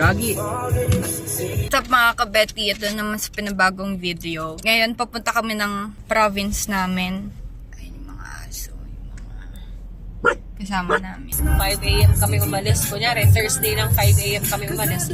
Gagi. What's up mga kabeti? Ito naman sa pinabagong video. Ngayon, papunta kami ng province namin. Ay, yung mga aso. Yung mga kasama namin. 5 a.m. kami umalis. Kunyari, Thursday ng 5 a.m. kami umalis.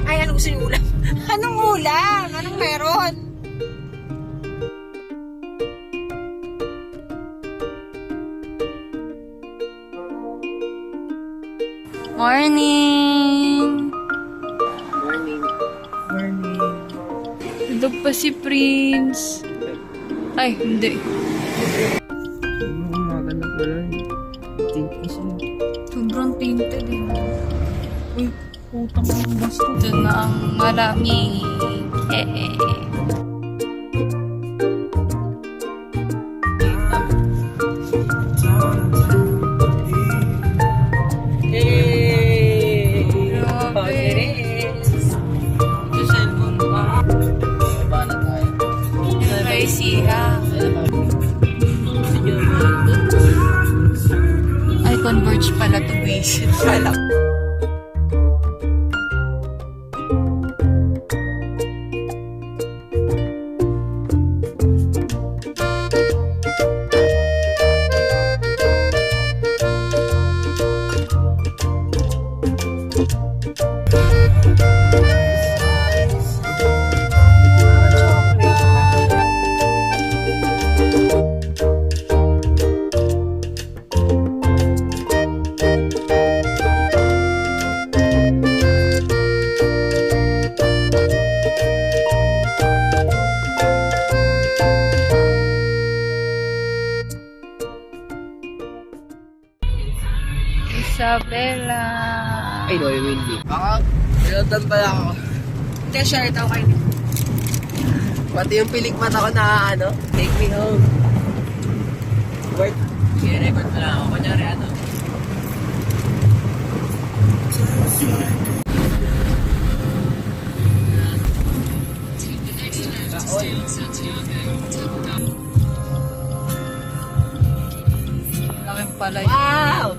Ay, anong gusto niyo ulam? Anong ulam? Anong meron? Morning! Morning. Morning. Tulog pa si Prince. Ay, hindi. Umaga na pala. Tint ko siya. Sobrang tinted eh. Uy, putang ang basto. Ito na ang malamig. Hey! Grabe. Pag-iris. Sa cellphone pa. Paano tayo? Yung kay Siha. Ay, converge pala to basic. Wala. Isabela. Ay, no, yung hindi. Baka, pinuntan pala ako. Kaya share ito kayo. Pati yung pilik mata ko na, ano, take me home. Work. I-record mo lang ako. Kunyari, ano. Laking pala. Wow!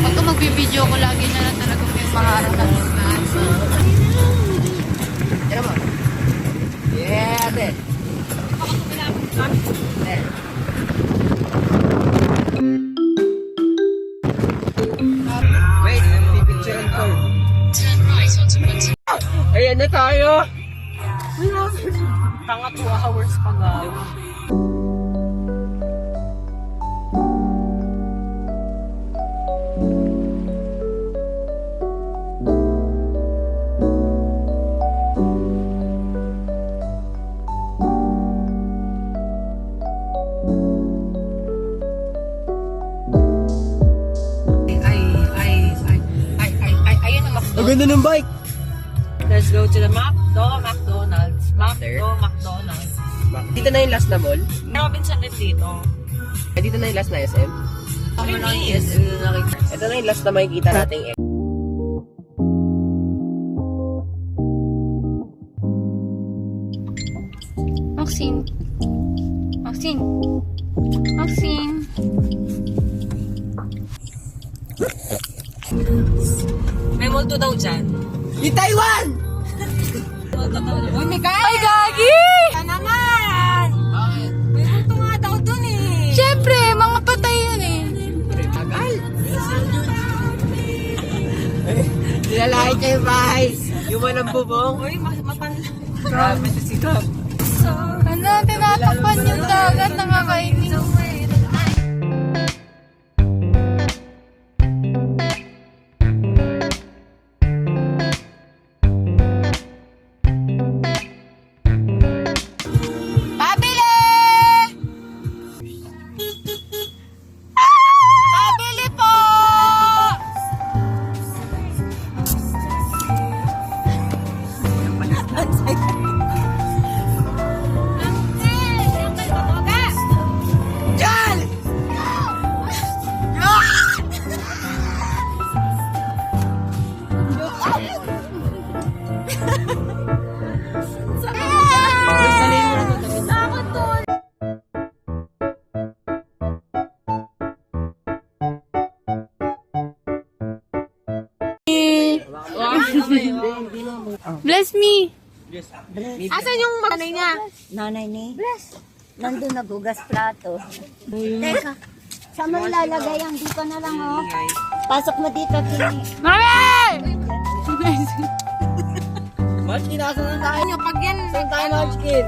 Pagka magbibideo ko lagi na lang talaga yung maharap na. Tira mo. Yeah, ate. Wait, pipicturean ko. Ayan na tayo. Tanga 2 hours pa nga. Ayun ang McDo. Ang ganda ng bike. Let's go to the McDonald's. McDonald's. Dito na yung last na mall. Robinson din dito. Ay, dito na yung last na SM. Yes. Ito na yung last na makikita nating Maxine. Maxine. Maxine. May multo daw dyan. Di Taiwan! Uy, may kaya! Ay, gagi! Kaya naman! Bakit? May multo nga daw dun eh. Siyempre, mga patay yun eh. Tagal! Nilalait kayo, guys! Yung walang bubong. Uy, mapanla. Grabe sa sikap. Ano, tinatakpan yung dagat, nakakainis. Pabili! Pabili po! Bless me. Asan yung nanay niya? Nanay ni? Nandun nagugas plato. Teka, saan mo ilalagay yan? Dito na lang, oh. Pasok mo dito, Tini. Mami! Munchkin, asan na tayo? Ano, pag yan, Saan tayo, Munchkin?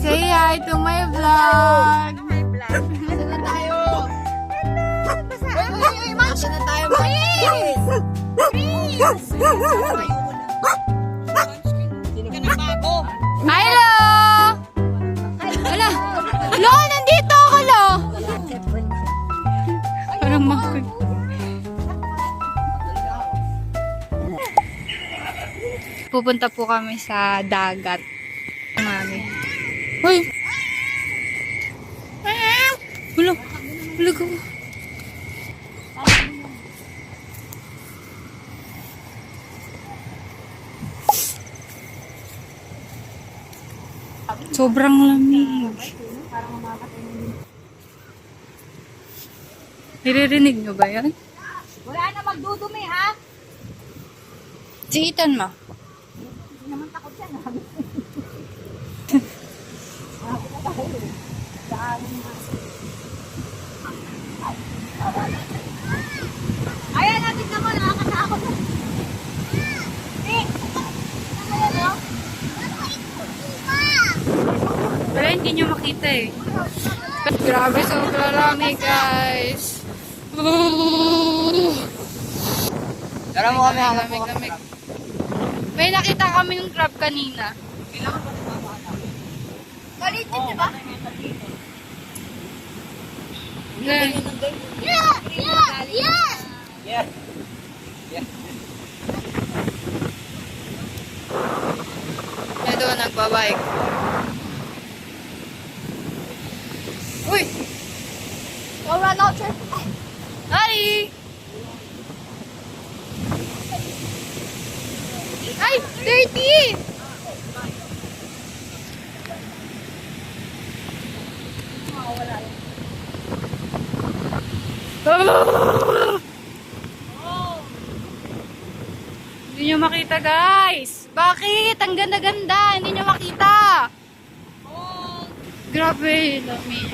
Say hi to my vlog. Asan na tayo? Asan na tayo, Munchkin? hindi ka na bago. Hello! Hala! Lo, nandito ako, Lo! Parang makul. Pupunta po kami sa dagat. Mami. Hoy! Hulo! Hulo ko. Sobrang lamig. Naririnig nyo ba yan? Wala na magdudumi, ha? Si Ethan ma. Ayan, natin naman, nakakatakot. Wala, hindi nyo makita eh. Grabe, sobrang lamig guys. Tara mo kami, hanap mo Lamig, lamig. May nakita kami ng crab kanina. Galit din, di ba? Yeah. Yeah! Yeah! Yeah. Ito, nagbabike. Uy! Go run out, sir. Hari! Ay! Dirty! Hindi nyo makita, guys. Bakit? Ang ganda-ganda. Hindi nyo makita. Grabe. Lamig.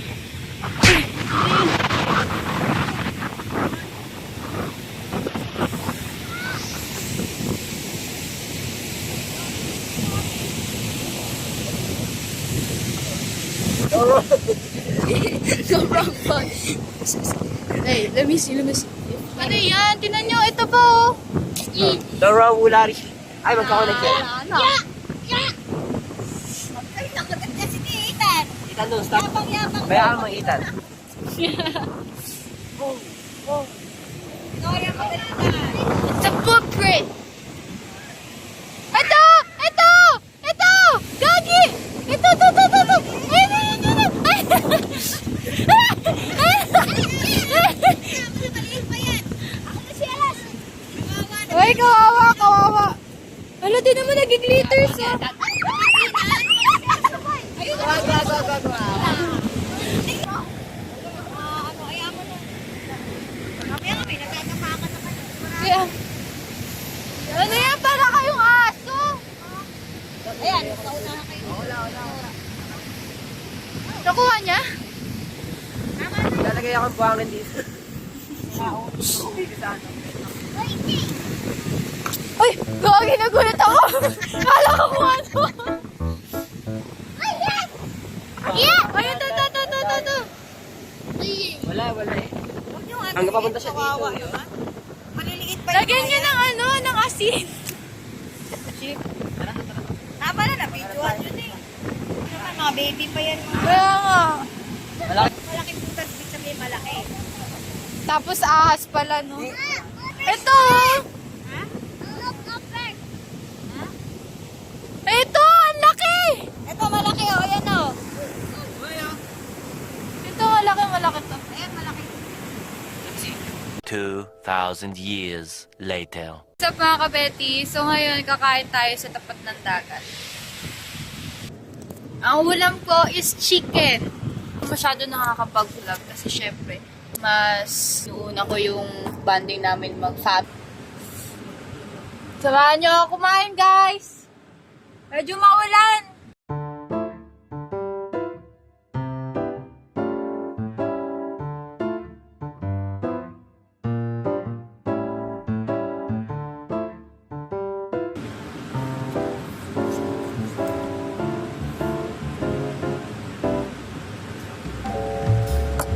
Sobrang fun. Hey, let me see. Ano yan? Tinan nyo. Ito po. The raw wulari. Ay, magkakonect yan. Ay, nakagat niya si Ethan. Itan doon, stop. Yabang-yabang. Bayaan mo, Itan. Kaya magaling na. It's a footprint. Ito! Ito! Ito! Gagi! Ito! Ay, ay. Maliit pa yan. Ako na si Alas. Uy, kawawa. Hala, di naman nag-glitters ah. Ayun na. Ano, ayaw mo na. Mamaya kami, nagkakapakan naman. Kaya, ano yan? Para kayong aso. Ayan, kaunahan kayo. Nakuha niya? Lalagay akong buhangin dito. Uy, gagi, nagulat ako. Kala ko kung ano. Yeah! Ayun, to. Wala eh. Hanggang papunta siya dito. Maliliit pa Lagyan niya ng ano, ng asin. Tama na, na-videoan yun eh. Naman, mga baby pa yan. Kaya nga. Malaking putas, ibig sabihin malaki. Tapos ahas pala, no? Ito! Ito! Ang laki! Ito, malaki oh, yan oh. Ito, malaki to. Ayan, malaki. 2,000 years later. What's up mga kabeti? So ngayon, kakain tayo sa tapat ng dagat. Ang ulam ko is chicken. Masyado nakakapag-vlog kasi syempre, mas nuuna ko yung bonding namin mag-fab. Samahan niyo ako kumain, guys. Medyo maulan.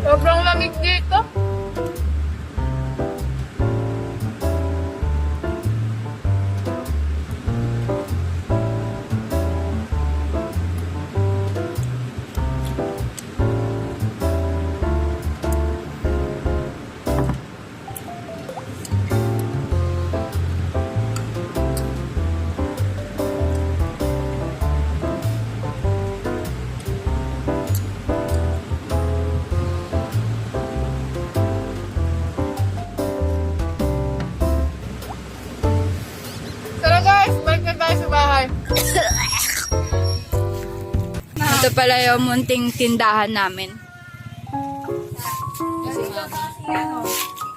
Sobrang lamig dito. Tara guys, balik na tayo sa bahay. Ito pala yung munting tindahan namin.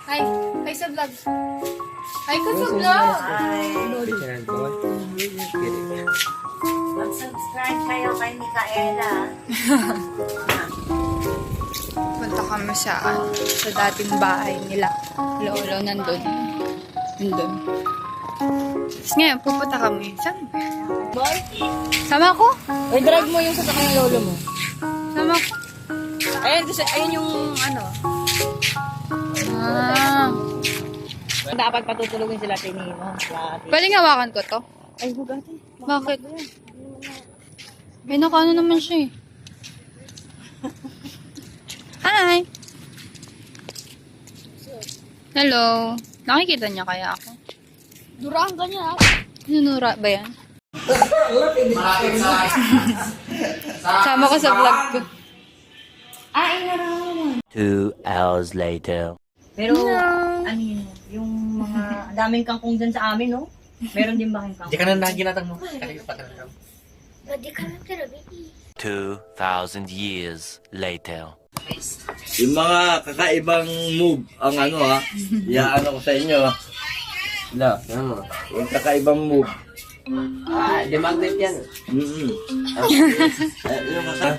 Hi! Hi sa vlog! Hi ka sa vlog! Mag-subscribe kayo kay Micaela. Punta kami sa dating bahay nila. Lolo nandun. Nandun. Tapos ngayon, pupunta kami. Saan? Boy, Sama ko? ay drag mo yung sasakyan ng lolo mo. Sama ko? Ayun yung ano. Ah. Dapat patutulugin sila tinino. Pwede hawakan ko to? Ay, bugati. Bakit? May nakaano naman siya eh. Hi! Hello. Nakikita niya kaya ako? Duraan ka niya. Nunura ba yan? Sama ko sa vlog ko. Ay, nararamdaman. 2 hours later. Pero, ano yun, yung mga daming kangkong dyan sa amin, no? Meron din ba kayong kangkong? Hindi ka na naginatang mo. Kaya pa talaga. 2,000 years later. Yung mga kakaibang move, ang ano ha, iaano ko sa inyo ha. Wala, yung kakaibang move. Ah, di magnet yan. Yung kaka...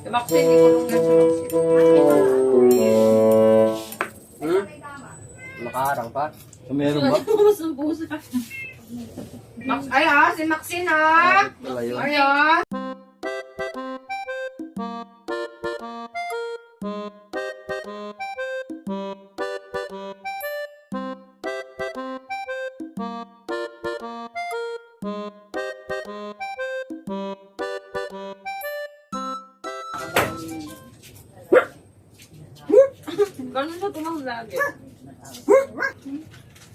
Maxine, di ko nung yan sa Maxine. Makaharang pa. Meron ba? Ay ha, si Maxine ha. Wala yun. Ay ha. Ganun sa tumang lagi.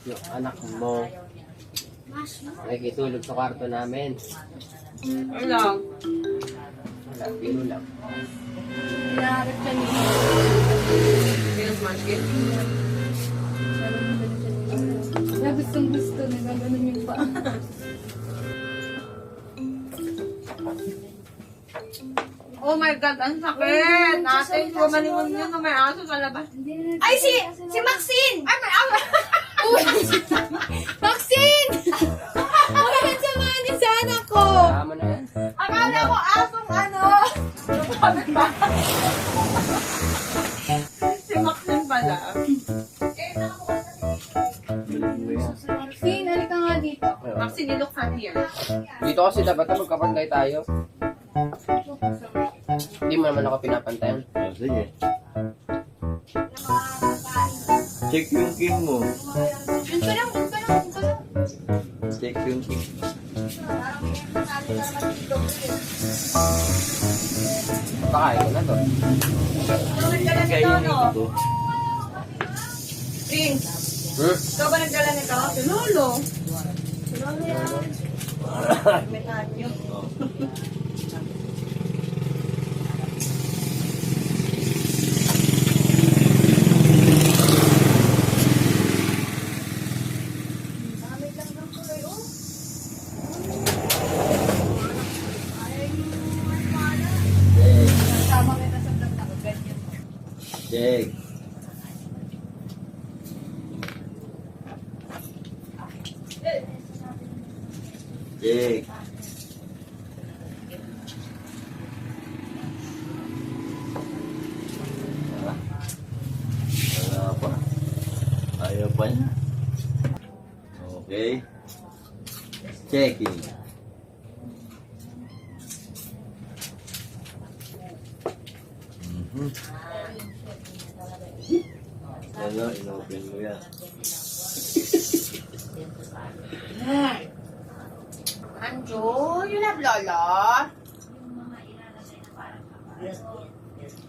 Yung anak mo. Nakikitulog sa kwarto namin. Ay lang. Wala, biro lang. Hinaharap siya ni Biro smash na gustong gusto na gano'n yung pa. Oh my God, ang sakit! Ate, gumalingon yun na may aso sa labas. Ay, si Maxine! Ay, may aso! Maxine! Bakit samahan sa anak ko? Tama na yan. Akala ko asong ano. Si Maxine pala. Maxine, halika nga dito. Maxine, you look fun here. Dito kasi dapat na magkapantay tayo. Hindi mo naman ako pinapantayan. Sige. Check yung king mo. Yun ka lang. Check yung king. Pakain ko na to. Kainin ko to. Prince, ikaw ba nagdala nito? Si Lolo. Kasama kita sa vlog na ganyan. Check. Check. Wala pa. Ayaw pa niya. Okay. Checking. Ano, inopen mo yan. Anjo, you love Lola?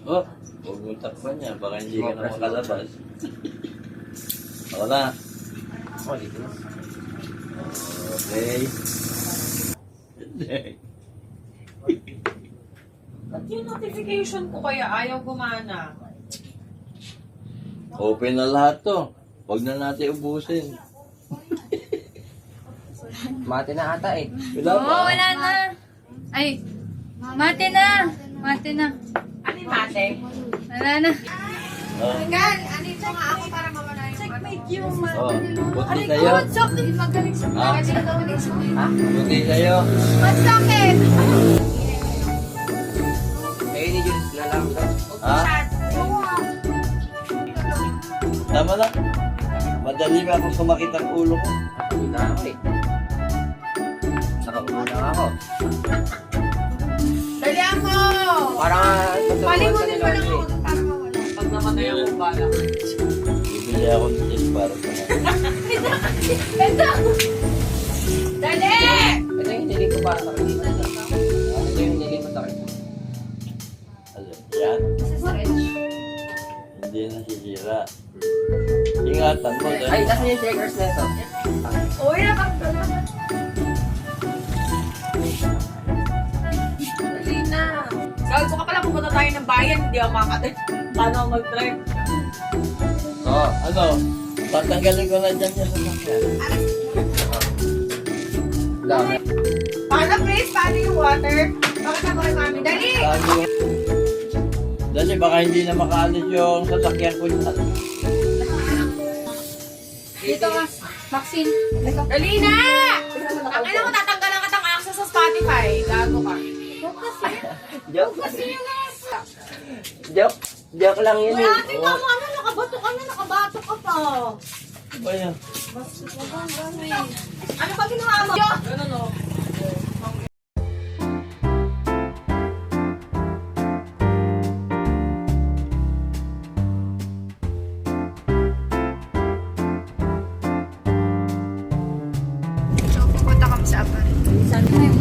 Oh, huwag mong takpan niya. Baka hindi ka na makalabas. Ako na. Oh, dito na. Okay. Ba't yung notification ko kaya ayaw gumana? Open na lahat to. Huwag na natin ubusin. Mati na ata eh. Wala Oo, pa. wala na. Ay, mate na. Mate na. Ano yung mate? Wala na. Oh, Gal, anito nga ako para mawala yung checkmate yung mate oh. ni Lolo. Buti Aray, sa'yo. what's up? Magaling sa Ah. magaling sa Ha? Buti sa'yo. What's up, eh? Kayo ni Jules na lang. Ha? Tama na. Madali ba akong sumakit ang ulo ko? Hindi na ako eh. Nakaupo lang ako. Dalihan mo! Parang Palingunin mo lang eh. ako para mawala. Pag namatay ako, bala. Bibili ako ng test para sa mga. Ito! Dali! Ito yung hiniling ko para sa akin. Ito yung hiniling ko sa akin. Ano, yan? Stretch. Hindi na sisira. Ingatan mo. Ay, nasa yung checkers na ito. Uy, nakakita naman. Dali na. Gago ka pala, pumunta tayo ng bayan, hindi ako makakatid. Paano ako mag-drive? Oh, ano? Tatanggalin ko na dyan yung sasakyan. Dami. Paano, please? Paano yung water? Bakit ako kay mami? Dali! Dali, baka hindi na makaalis yung sasakyan ko dyan. Dito ka, Maxine. Dali na! Ang ina mo, tatanggalan ka ng access sa Spotify. Gago ka. Joke. Kasi yung nasa. Joke lang yun eh. Ate, tama na, nakabato ka na, nakabato ka pa. Ano ba yan? Ano ba ginawa mo? Ganun o. So, pupunta kami sa apartment.